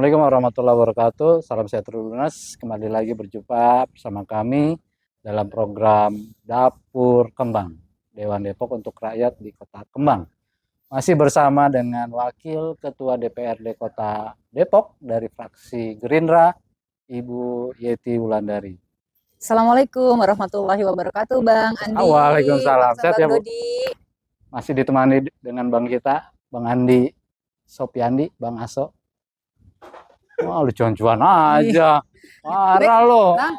Assalamualaikum warahmatullahi wabarakatuh. Salam sejahtera lunas. Kembali lagi berjumpa bersama kami dalam program Dapur Kembang Dewan Depok untuk rakyat di Kota Kembang. Masih bersama dengan Wakil Ketua DPRD Kota Depok dari fraksi Gerindra, Ibu Yeti Wulandari. Assalamualaikum warahmatullahi wabarakatuh, Bang Andi. Waalaikumsalam. Sehat ya, Bu? Dodi. Masih ditemani dengan Bang kita, Bang Andi Sopiandi, Bang Aso. Wah, lucu-lucuan aja. Parah lo. Bang,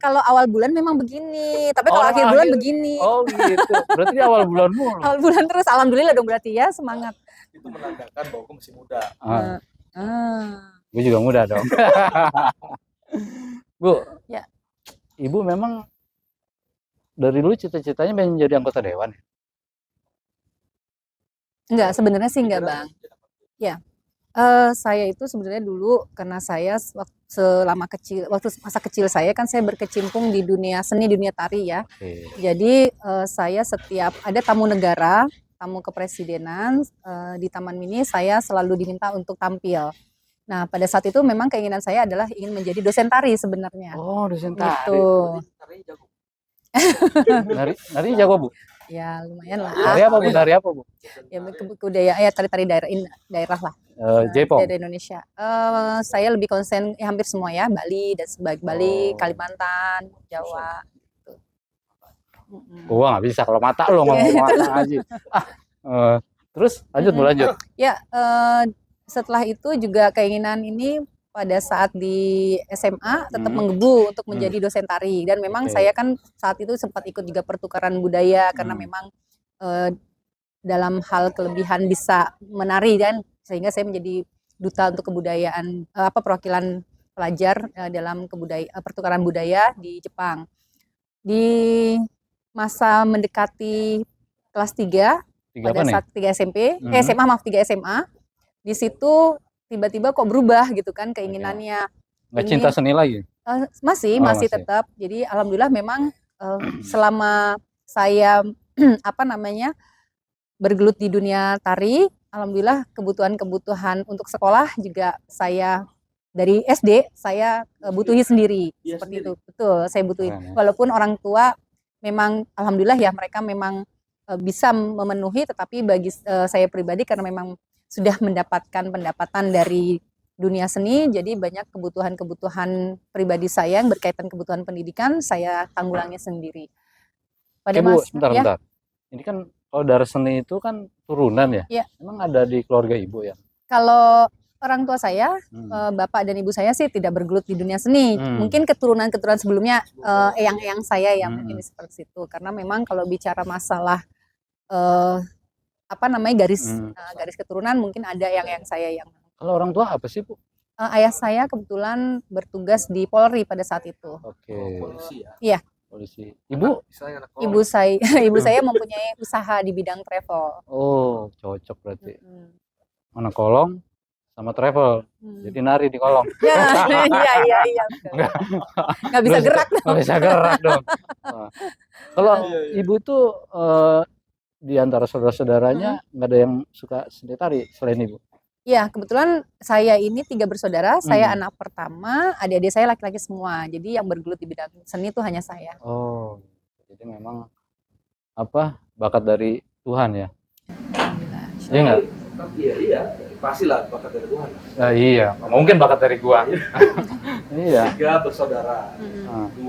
kalau awal bulan memang begini, tapi kalau akhir bulan begini. Oh gitu. Berarti awal bulan mulu. Awal bulan terus, alhamdulillah dong berarti ya, semangat. Itu menandakan bahwa aku masih muda. Gue juga muda dong. Bu, ya. Ibu memang dari dulu cita-citanya pengen jadi anggota dewan? Enggak, sebenarnya sih enggak, Bang. Ya. Saya itu sebenarnya dulu karena saya waktu masa kecil saya kan saya berkecimpung di dunia seni, dunia tari ya. Jadi saya setiap ada tamu negara, tamu kepresidenan di Taman Mini, saya selalu diminta untuk tampil. Nah, pada saat itu memang keinginan saya adalah ingin menjadi dosen tari sebenarnya. Oh, dosen tari. Gitu. Nari jago, Bu? Ya, lumayan lah. Dari apa, Bu? Ya, kebudayaan ya, tari-tari daerah lah. Jepang. Dari Indonesia. Saya lebih konsen hampir semua ya, Bali dan sebagai Bali, Kalimantan, Jawa. Gitu. Gua nggak bisa kalau mata lo ngomong mata aja. Terus lanjut. Ya, setelah itu juga keinginan ini pada saat di SMA tetap menggebu untuk menjadi dosen tari, dan memang saya kan saat itu sempat ikut juga pertukaran budaya karena memang dalam hal kelebihan bisa menari, dan sehingga saya menjadi duta untuk kebudayaan perwakilan pelajar dalam pertukaran budaya di Jepang. Di masa mendekati kelas 3 pada saat 3 SMP, SMA, di situ tiba-tiba kok berubah gitu kan keinginannya. Nggak cinta seni lagi? Masih tetap. Jadi alhamdulillah memang selama saya bergelut di dunia tari, alhamdulillah kebutuhan untuk sekolah juga saya dari SD saya butuhi sendiri. Seperti itu. Betul, saya butuhi. Walaupun orang tua memang alhamdulillah ya mereka memang bisa memenuhi, tetapi bagi saya pribadi karena memang sudah mendapatkan pendapatan dari dunia seni, jadi banyak kebutuhan pribadi saya yang berkaitan kebutuhan pendidikan saya tanggulangi sendiri. Bu, bentar. Ini kan kalau dari seni itu kan turunan ya? Ya. Emang ada di keluarga Ibu ya? Kalau orang tua saya, bapak dan ibu saya sih tidak bergelut di dunia seni. Mungkin keturunan sebelumnya, eyang saya yang mungkin seperti itu. Karena memang kalau bicara masalah garis keturunan mungkin ada yang saya yang. Kalau orang tua apa sih, Bu? Ayah saya kebetulan bertugas di Polri pada saat itu. Oke. Polisi ya? Iya. Polisi. Ibu ibu saya mempunyai usaha di bidang travel. Oh, cocok berarti. Anak kolong sama travel. Jadi nari di kolong. Iya. Nggak bisa gerak dong. Nggak bisa gerak dong. Kalau Ibu tuh di antara saudara-saudaranya nggak ada yang suka seni tari selain Ibu? Iya, kebetulan saya ini 3 bersaudara, saya anak pertama, adik-adik saya laki-laki semua. Jadi yang bergelut di bidang seni itu hanya saya. Oh, jadi memang bakat dari Tuhan ya? Iya nggak? Iya, pastilah bakat dari Tuhan. Iya, mungkin bakat dari gua. Iya. 3 bersaudara, 2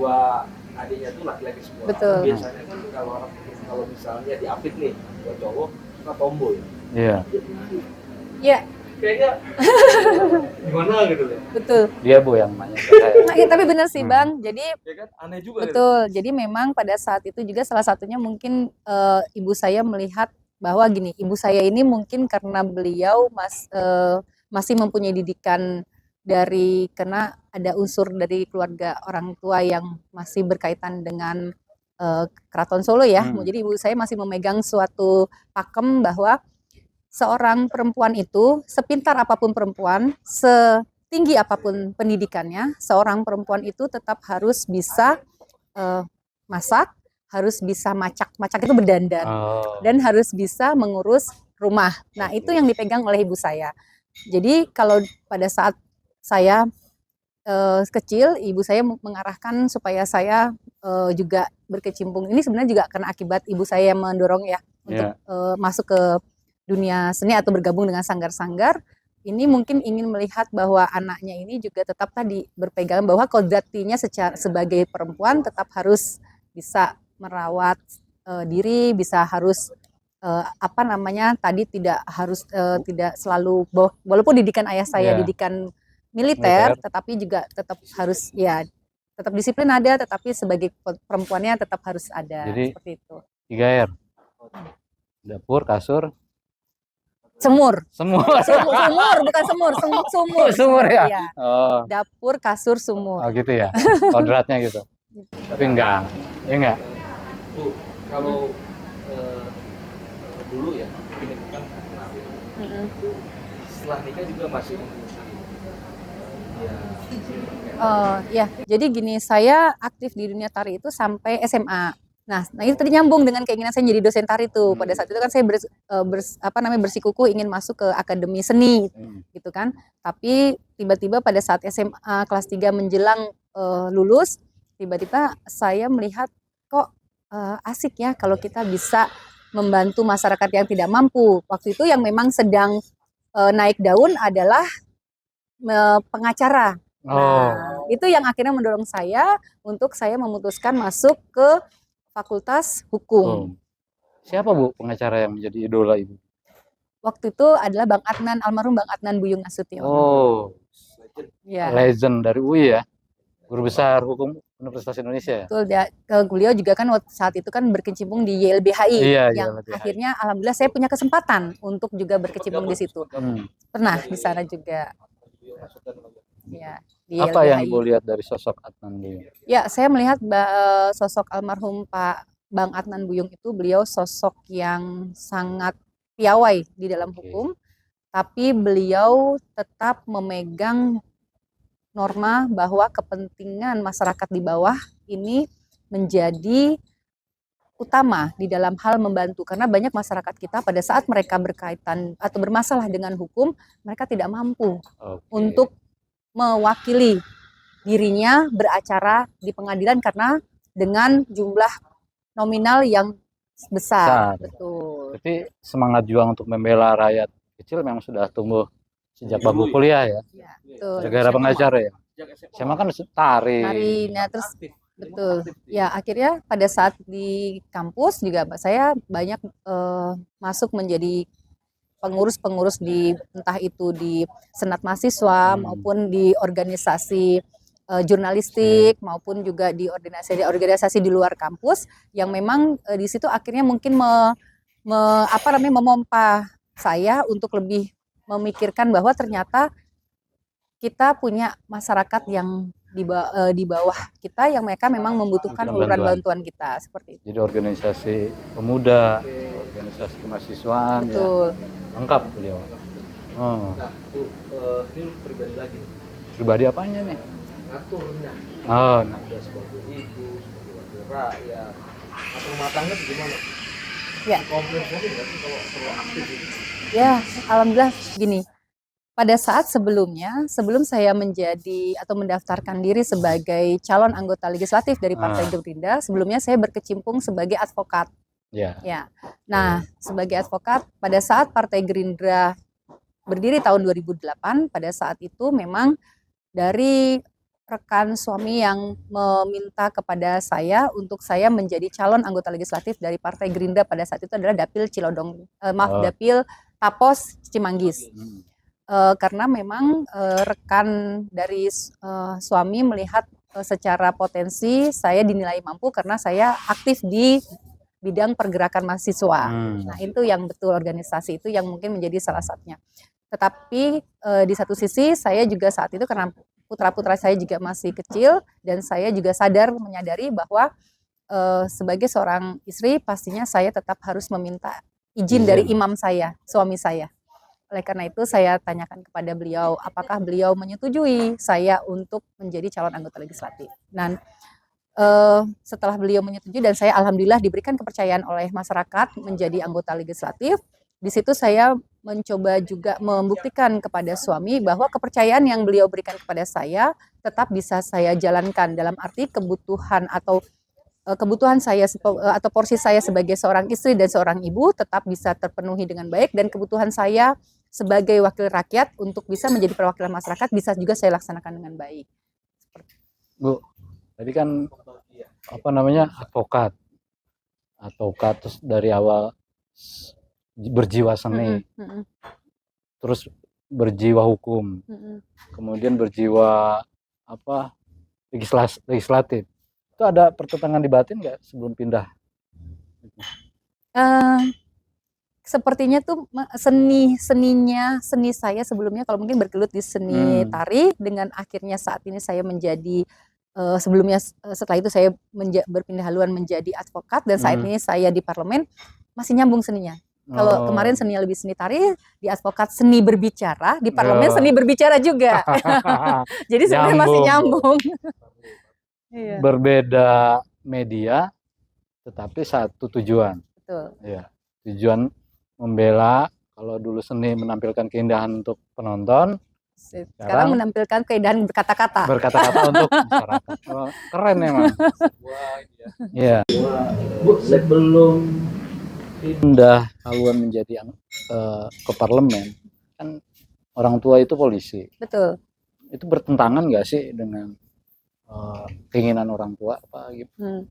adiknya tuh laki-laki semua. Betul. Biasanya kan kalau misalnya di Apit nih, buat cowok suka tomboy. Iya. Iya. Kayaknya gimana gitu ya? Betul. Dia Bu yang nanya ke saya. Tapi benar sih Bang. Jadi ya kan aneh juga. Betul. Gitu. Jadi memang pada saat itu juga salah satunya mungkin ibu saya melihat bahwa gini, ibu saya ini mungkin karena beliau masih mempunyai didikan karena ada unsur dari keluarga orang tua yang masih berkaitan dengan Keraton Solo ya. Jadi ibu saya masih memegang suatu pakem bahwa seorang perempuan itu, sepintar apapun perempuan, setinggi apapun pendidikannya, seorang perempuan itu tetap harus bisa masak, harus bisa macak itu berdandan, dan harus bisa mengurus rumah. Nah, itu yang dipegang oleh ibu saya. Jadi kalau pada saat saya kecil, ibu saya mengarahkan supaya saya juga berkecimpung. Ini sebenarnya juga karena akibat ibu saya yang mendorong ya untuk masuk ke dunia seni atau bergabung dengan sanggar-sanggar. Ini mungkin ingin melihat bahwa anaknya ini juga tetap tadi berpegang bahwa kodratnya sebagai perempuan tetap harus bisa merawat diri, bisa harus tadi tidak harus tidak selalu walaupun didikan ayah saya didikan militer, tetapi juga tetap harus tetap disiplin ada, tetapi sebagai perempuannya tetap harus ada. Jadi, seperti itu. 3R. Dapur, kasur, Sumur bukan sumur sumur ya. Iya. Oh. Dapur, kasur, sumur. Oh gitu ya, kodratnya gitu. Tapi enggak, ya enggak. Bu, kalau dulu ya, ini kan setelah nikah juga masih ya, jadi gini, saya aktif di dunia tari itu sampai SMA. Nah itu tadi nyambung dengan keinginan saya jadi dosen tari itu. Pada saat itu kan saya bersikukuh ingin masuk ke akademi seni, gitu kan. Tapi tiba-tiba pada saat SMA kelas 3 menjelang lulus, tiba-tiba saya melihat kok asik ya kalau kita bisa membantu masyarakat yang tidak mampu. Waktu itu yang memang sedang naik daun adalah pengacara. Nah, itu yang akhirnya mendorong saya untuk saya memutuskan masuk ke Fakultas Hukum. Siapa Bu pengacara yang menjadi idola Ibu? Waktu itu adalah Bang Adnan, almarhum Bang Adnan Buyung Nasution. Ya. Legend dari UI ya, guru besar hukum Universitas Indonesia. Betul, beliau juga kan saat itu kan berkecimpung di YLBHI, yang akhirnya alhamdulillah saya punya kesempatan untuk juga berkecimpung di situ. Pernah di sana juga. Ya, apa yang Ibu lihat dari sosok Adnan Buyung? Ya, saya melihat sosok almarhum Pak Bang Adnan Buyung itu beliau sosok yang sangat piawai di dalam hukum, tapi beliau tetap memegang norma bahwa kepentingan masyarakat di bawah ini menjadi utama di dalam hal membantu, karena banyak masyarakat kita pada saat mereka berkaitan atau bermasalah dengan hukum, mereka tidak mampu untuk mewakili dirinya beracara di pengadilan karena dengan jumlah nominal yang besar. Betul. Tapi semangat juang untuk membela rakyat kecil memang sudah tumbuh sejak bangku kuliah ya. Gara-gara pengacara ya. Saya kan tari. Nah terus betul. Ya akhirnya pada saat di kampus juga saya banyak masuk menjadi pengurus-pengurus di entah itu di senat mahasiswa maupun di organisasi jurnalistik maupun juga di organisasi di luar kampus yang memang di situ akhirnya mungkin memompa saya untuk lebih memikirkan bahwa ternyata kita punya masyarakat yang di bawah kita yang mereka memang membutuhkan uluran bantuan kita seperti itu. Jadi organisasi pemuda, organisasi kemahasiswaan, betul. Ya, lengkap beliau. Nah, ini pribadi lagi. Pribadi apanya nih? Ngaturnya. Nah. Ada sebagai ibu, sebagai wakil rakyat, atau rumah tangga bagaimana? Ya. Komplain saja nggak sih kalau aktif itu? Ya, alhamdulillah gini. Pada saat sebelum saya menjadi atau mendaftarkan diri sebagai calon anggota legislatif dari Partai Gerindra, sebelumnya saya berkecimpung sebagai advokat. Ya. Nah, sebagai advokat pada saat Partai Gerindra berdiri tahun 2008, pada saat itu memang dari rekan suami yang meminta kepada saya untuk saya menjadi calon anggota legislatif dari Partai Gerindra pada saat itu adalah Dapil Dapil Tapos Cimanggis. Karena memang rekan dari suami melihat secara potensi saya dinilai mampu karena saya aktif di bidang pergerakan mahasiswa. Nah itu yang betul, organisasi itu yang mungkin menjadi salah satunya. Tetapi di satu sisi saya juga saat itu karena putra-putra saya juga masih kecil dan saya juga menyadari bahwa sebagai seorang istri pastinya saya tetap harus meminta izin dari imam saya, suami saya. Oleh karena itu saya tanyakan kepada beliau apakah beliau menyetujui saya untuk menjadi calon anggota legislatif. Dan setelah beliau menyetujui dan saya alhamdulillah diberikan kepercayaan oleh masyarakat menjadi anggota legislatif, Di situ saya mencoba juga membuktikan kepada suami bahwa kepercayaan yang beliau berikan kepada saya tetap bisa saya jalankan, dalam arti kebutuhan atau kebutuhan saya atau porsi saya sebagai seorang istri dan seorang ibu tetap bisa terpenuhi dengan baik, dan kebutuhan saya sebagai wakil rakyat untuk bisa menjadi perwakilan masyarakat bisa juga saya laksanakan dengan baik. Bu, tadi kan apa namanya advokat terus dari awal berjiwa seni, terus berjiwa hukum, kemudian berjiwa apa legislatif. Itu ada pertentangan di batin nggak sebelum pindah? Sepertinya tuh seni saya sebelumnya kalau mungkin bergelut di seni tari, dengan akhirnya saat ini saya menjadi sebelumnya setelah itu saya berpindah haluan menjadi advokat, dan saat ini saya di parlemen, masih nyambung seninya. Kalau kemarin seninya lebih seni tari, di advokat seni berbicara, di parlemen seni berbicara juga. Jadi sebenarnya masih nyambung. Berbeda media, tetapi satu tujuan. Betul. Ya, tujuan membela. Kalau dulu seni menampilkan keindahan untuk penonton, sekarang menampilkan keindahan berkata-kata. Berkata-kata untuk masyarakat. Oh, keren emang. Iya. Bu, sebelum pindah haluan menjadi ke parlemen, kan orang tua itu polisi. Betul. Itu bertentangan nggak sih dengan keinginan orang tua apa gitu?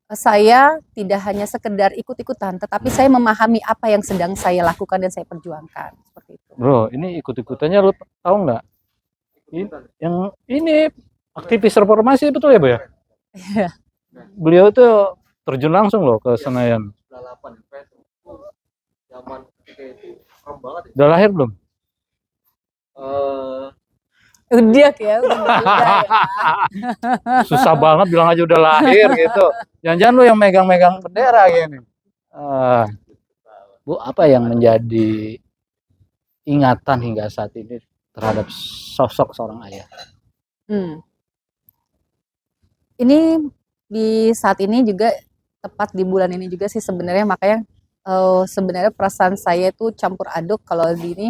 Saya tidak hanya sekedar ikut-ikutan, tetapi saya memahami apa yang sedang saya lakukan dan saya perjuangkan, seperti itu. Bro, ini ikut-ikutannya lo tahu nggak? Yang ini aktivis reformasi, betul ya, Bu ya? Iya. Beliau itu terjun langsung loh ke Senayan. zaman itu keren banget ya. Udah lahir belum? Udah ya, udah ya. Susah banget bilang aja udah lahir gitu. Jangan-jangan lu yang megang-megang bendera gini. Bu, apa yang menjadi ingatan hingga saat ini terhadap sosok seorang ayah? Ini di saat ini juga, tepat di bulan ini juga sih sebenarnya, makanya sebenarnya perasaan saya itu campur aduk kalau di ini.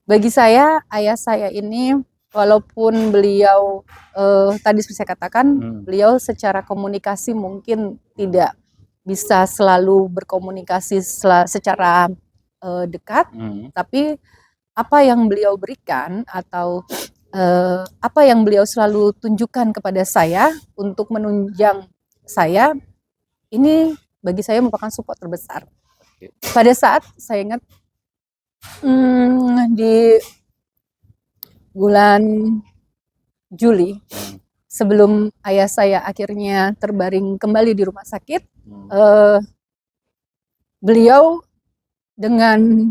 Bagi saya, ayah saya ini walaupun beliau tadi seperti saya katakan, Hmm. beliau secara komunikasi mungkin tidak bisa selalu berkomunikasi secara dekat, Hmm. tapi apa yang beliau berikan atau apa yang beliau selalu tunjukkan kepada saya untuk menunjang saya, ini bagi saya merupakan support terbesar. Oke. Pada saat saya ingat di bulan Juli, Hmm. sebelum ayah saya akhirnya terbaring kembali di rumah sakit, Hmm. beliau dengan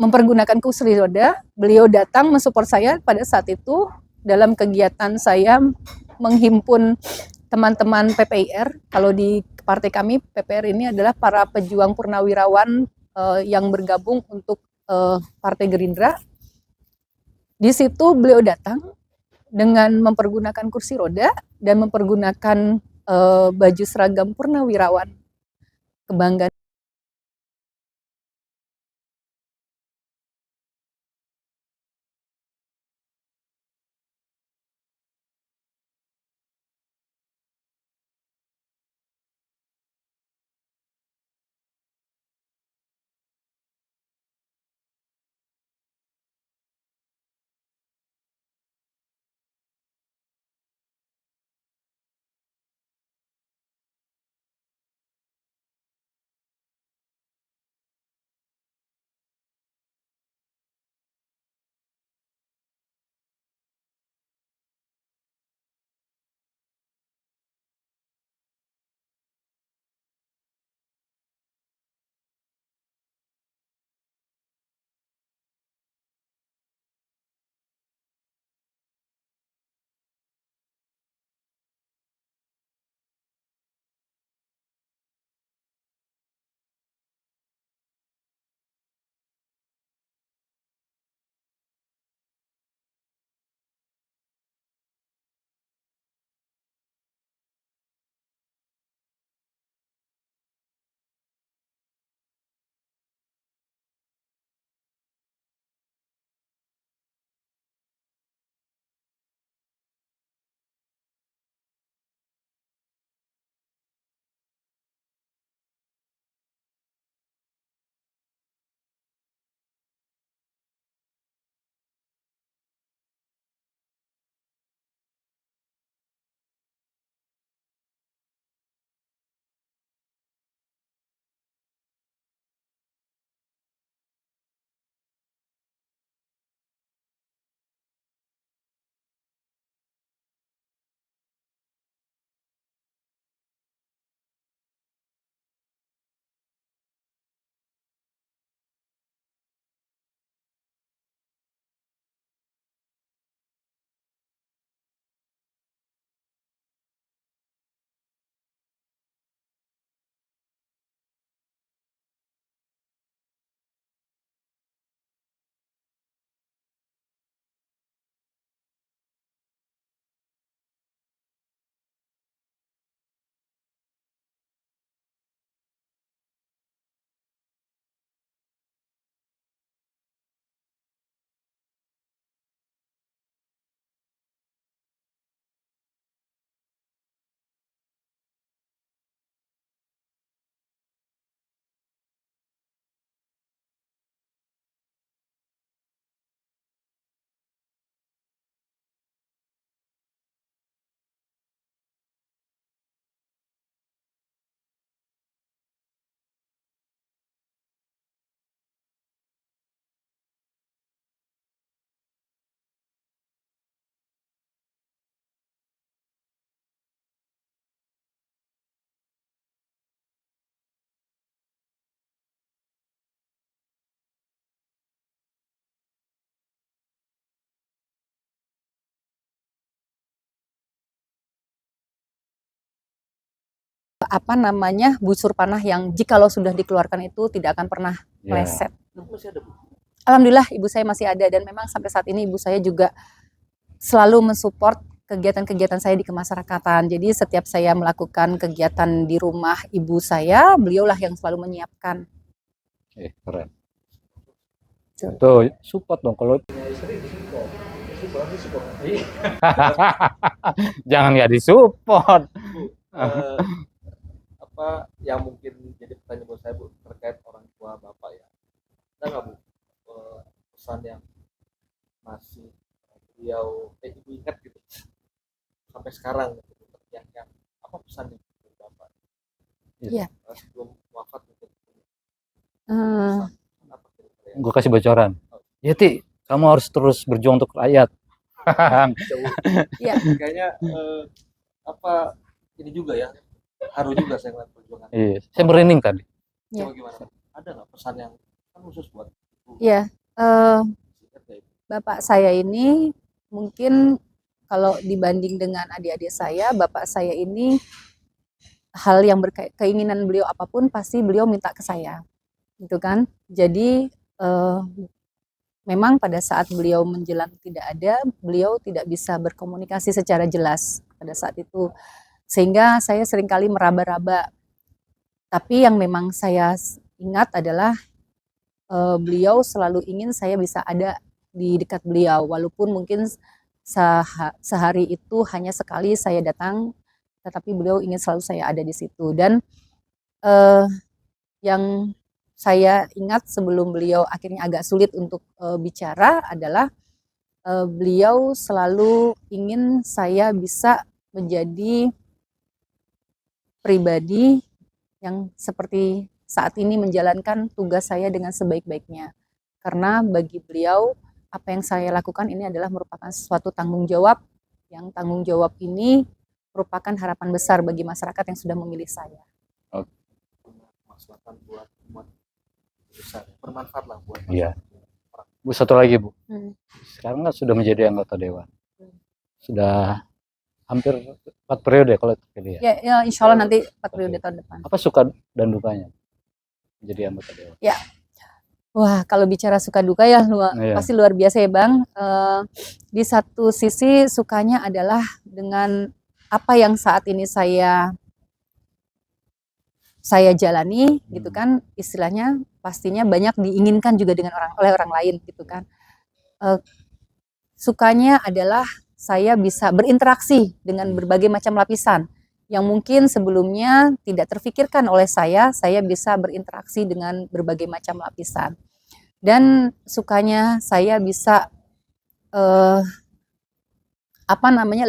mempergunakan kursi roda, beliau datang mensupport saya pada saat itu dalam kegiatan saya menghimpun teman-teman PPIR. Kalau di partai kami, PPIR ini adalah para pejuang purnawirawan yang bergabung untuk Partai Gerindra. Di situ beliau datang dengan mempergunakan kursi roda dan mempergunakan baju seragam purnawirawan kebanggaan. Apa namanya, busur panah yang jikalau sudah dikeluarkan itu tidak akan pernah Ya. meleset. Masih ada, Bu? Alhamdulillah ibu saya masih ada dan memang sampai saat ini ibu saya juga selalu mensupport kegiatan-kegiatan saya di kemasyarakatan. Jadi setiap saya melakukan kegiatan di rumah ibu saya, beliaulah yang selalu menyiapkan. Keren. Tuh. Tuh support dong kalau Punya istri di situ. Itu berarti disupport. Jangan nggak disupport. Bu, apa yang mungkin jadi pertanyaan buat saya, Bu, terkait orang tua Bapak ya. Ada nggak, Bu, pesan yang masih beliau Ibu ingat gitu sampai sekarang gitu, yang apa pesannya dari Bapak? Iya. Sebelum wafat gitu. Eh, Pesan apa kira-kira ya? Gue kasih bocoran. Ya Ti, kamu harus terus berjuang untuk rakyat. Iya. Kayaknya apa ini juga ya, haru juga saya ngeliat perjuangan. Iya, saya merinding tadi. Iya. Coba gimana? Ada nggak pesan yang kan khusus buat Ibu? Iya. Singkat ya, Ibu. Bapak saya ini mungkin kalau dibanding dengan adik-adik saya, bapak saya ini hal yang keinginan beliau apapun pasti beliau minta ke saya, gitu kan. Jadi memang pada saat beliau menjelang tidak ada, beliau tidak bisa berkomunikasi secara jelas pada saat itu, sehingga saya seringkali meraba-raba. Tapi yang memang saya ingat adalah beliau selalu ingin saya bisa ada di dekat beliau, walaupun mungkin sehari itu hanya sekali saya datang, tetapi beliau ingin selalu saya ada di situ. Dan yang saya ingat sebelum beliau akhirnya agak sulit untuk bicara adalah beliau selalu ingin saya bisa menjadi pribadi yang seperti saat ini menjalankan tugas saya dengan sebaik-baiknya. Karena bagi beliau apa yang saya lakukan ini adalah merupakan suatu tanggung jawab, yang tanggung jawab ini merupakan harapan besar bagi masyarakat yang sudah memilih saya. Punya kemaslahatan buat umat besar, bermanfaat lah buat Iya. masyarakat. Bu, satu lagi Bu. Hmm. Sekarang kan sudah menjadi anggota dewan. Sudah hampir 4 periode kalau terpilih ya. Ya, insya Allah nanti 4 periode tahun depan. Apa suka dan dukanya menjadi anggota dewan? Wah, kalau bicara suka duka ya Iya. pasti luar biasa ya Bang. Di satu sisi sukanya adalah dengan apa yang saat ini saya jalani gitu kan, istilahnya pastinya banyak diinginkan juga dengan oleh orang lain gitu kan. Sukanya adalah saya bisa berinteraksi dengan berbagai macam lapisan yang mungkin sebelumnya tidak terfikirkan oleh saya bisa berinteraksi dengan berbagai macam lapisan. Dan sukanya saya bisa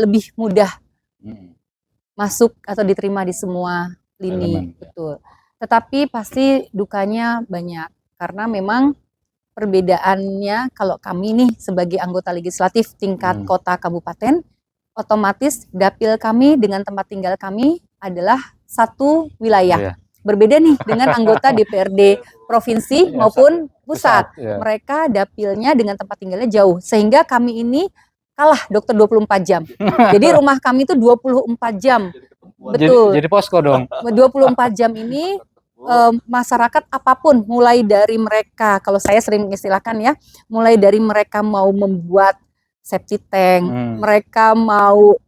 lebih mudah masuk atau diterima di semua lini. Elemen, ya. Betul. Tetapi pasti dukanya banyak karena memang perbedaannya kalau kami nih sebagai anggota legislatif tingkat kota kabupaten, otomatis dapil kami dengan tempat tinggal kami adalah satu wilayah. Iya. Berbeda nih dengan anggota DPRD provinsi Iya, maupun pusat. Iya. Mereka dapilnya dengan tempat tinggalnya jauh. Sehingga kami ini kalah dokter 24 jam. Jadi rumah kami itu 24 jam. Jadi ketemuan. Betul. Jadi posko dong. 24 jam ini masyarakat apapun, mulai dari mereka, kalau saya sering mengistilahkan ya, mulai dari mereka mau membuat septic tank, mereka mau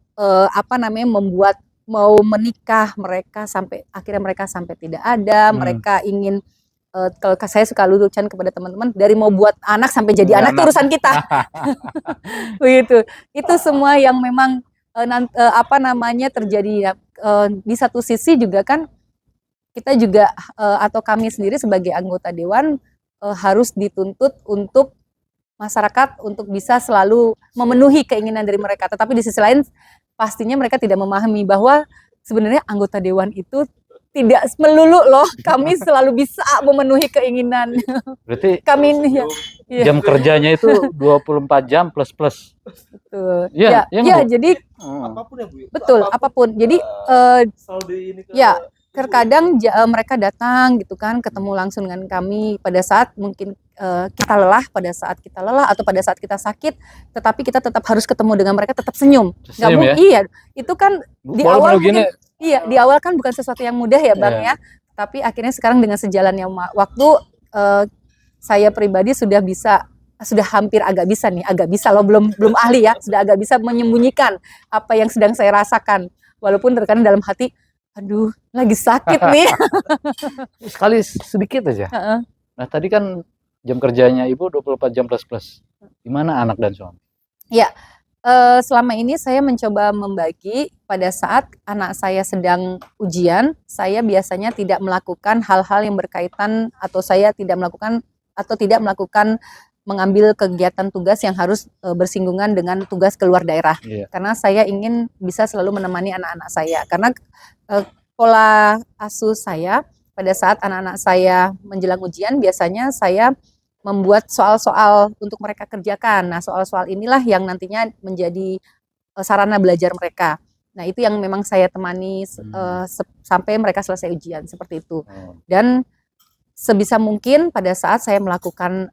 mau menikah, mereka sampai akhirnya mereka sampai tidak ada, mereka ingin kalau saya suka lucuan kepada teman-teman, dari mau buat anak sampai jadi anak itu urusan kita. Begitu. Itu semua yang memang terjadi. Di satu sisi juga kan kita juga atau kami sendiri sebagai anggota dewan harus dituntut untuk masyarakat untuk bisa selalu memenuhi keinginan dari mereka. Tetapi di sisi lain pastinya mereka tidak memahami bahwa sebenarnya anggota dewan itu tidak melulu loh kami selalu bisa memenuhi keinginan. Berarti Kami ini ya. jam kerjanya itu 24 jam plus. Betul. Iya, jadi Apapun ya Bu. betul, apapun. Jadi selalu di ini ke ya, terkadang mereka datang gitu kan, ketemu langsung dengan kami pada saat mungkin kita lelah, atau pada saat kita sakit, tetapi kita tetap harus ketemu dengan mereka, tetap senyum. Nggak Senyum ya? Iya, itu kan di awal mungkin, gini, di awal kan bukan sesuatu yang mudah ya Bang ya. Tapi akhirnya sekarang dengan sejalannya waktu, saya pribadi sudah hampir agak bisa loh, belum ahli ya, sudah agak bisa menyembunyikan apa yang sedang saya rasakan. Walaupun terkadang dalam hati, aduh, lagi sakit nih. sekali sedikit aja. Nah, tadi kan jam kerjanya Ibu 24 jam plus. Gimana anak dan suami? Ya, selama ini saya mencoba membagi pada saat anak saya sedang ujian, saya biasanya tidak melakukan hal-hal yang berkaitan atau saya tidak melakukan mengambil kegiatan tugas yang harus bersinggungan dengan tugas keluar daerah. Iya. Karena saya ingin bisa selalu menemani anak-anak saya. Karena pola asuh saya pada saat anak-anak saya menjelang ujian biasanya saya membuat soal-soal untuk mereka kerjakan. Nah, soal-soal inilah yang nantinya menjadi sarana belajar mereka. Nah, itu yang memang saya temani sampai mereka selesai ujian, seperti itu. Dan sebisa mungkin pada saat saya melakukan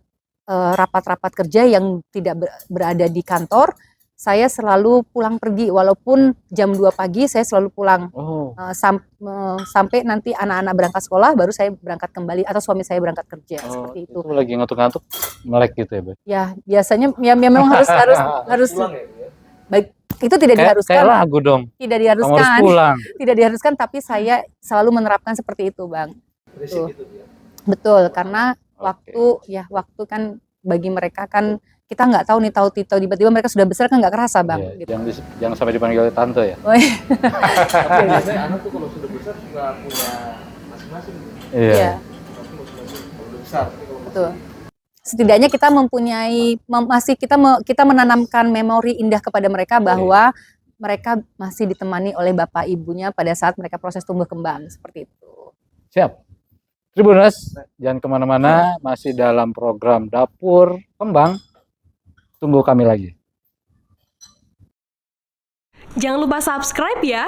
rapat-rapat kerja yang tidak berada di kantor, saya selalu pulang pergi, walaupun jam 2 pagi saya selalu pulang. Sampai nanti anak-anak berangkat sekolah, baru saya berangkat kembali, atau suami saya berangkat kerja, seperti itu. Itu lagi ngantuk-ngantuk, melek gitu ya, Be? Ya, biasanya ya memang harus Pulang ya, Bu, ya? baik, itu tidak diharuskan. Kayak lagu dong. Tidak Kamu harus diharuskan. pulang. Tidak diharuskan, tapi saya selalu menerapkan seperti itu, Bang. Prinsip itu ya. Betul, karena Oke. waktu kan bagi mereka kan kita nggak tahu nih, tahu tiba-tiba mereka sudah besar kan nggak kerasa, Bang. Iya, Gitu. jangan sampai dipanggil tante ya. Oh, iya. Tapi biasanya anak tuh kalau sudah besar juga punya masing-masing. Iya. Iya, Pasti masing-masing kalau udah besar. Tapi kalau betul. Setidaknya kita mempunyai kita menanamkan memori indah kepada mereka bahwa mereka masih ditemani oleh bapak ibunya pada saat mereka proses tumbuh kembang, seperti itu. Siap. Tribuners, jangan kemana-mana, masih dalam program Dapur Kembang. Tunggu kami lagi. Jangan lupa subscribe ya.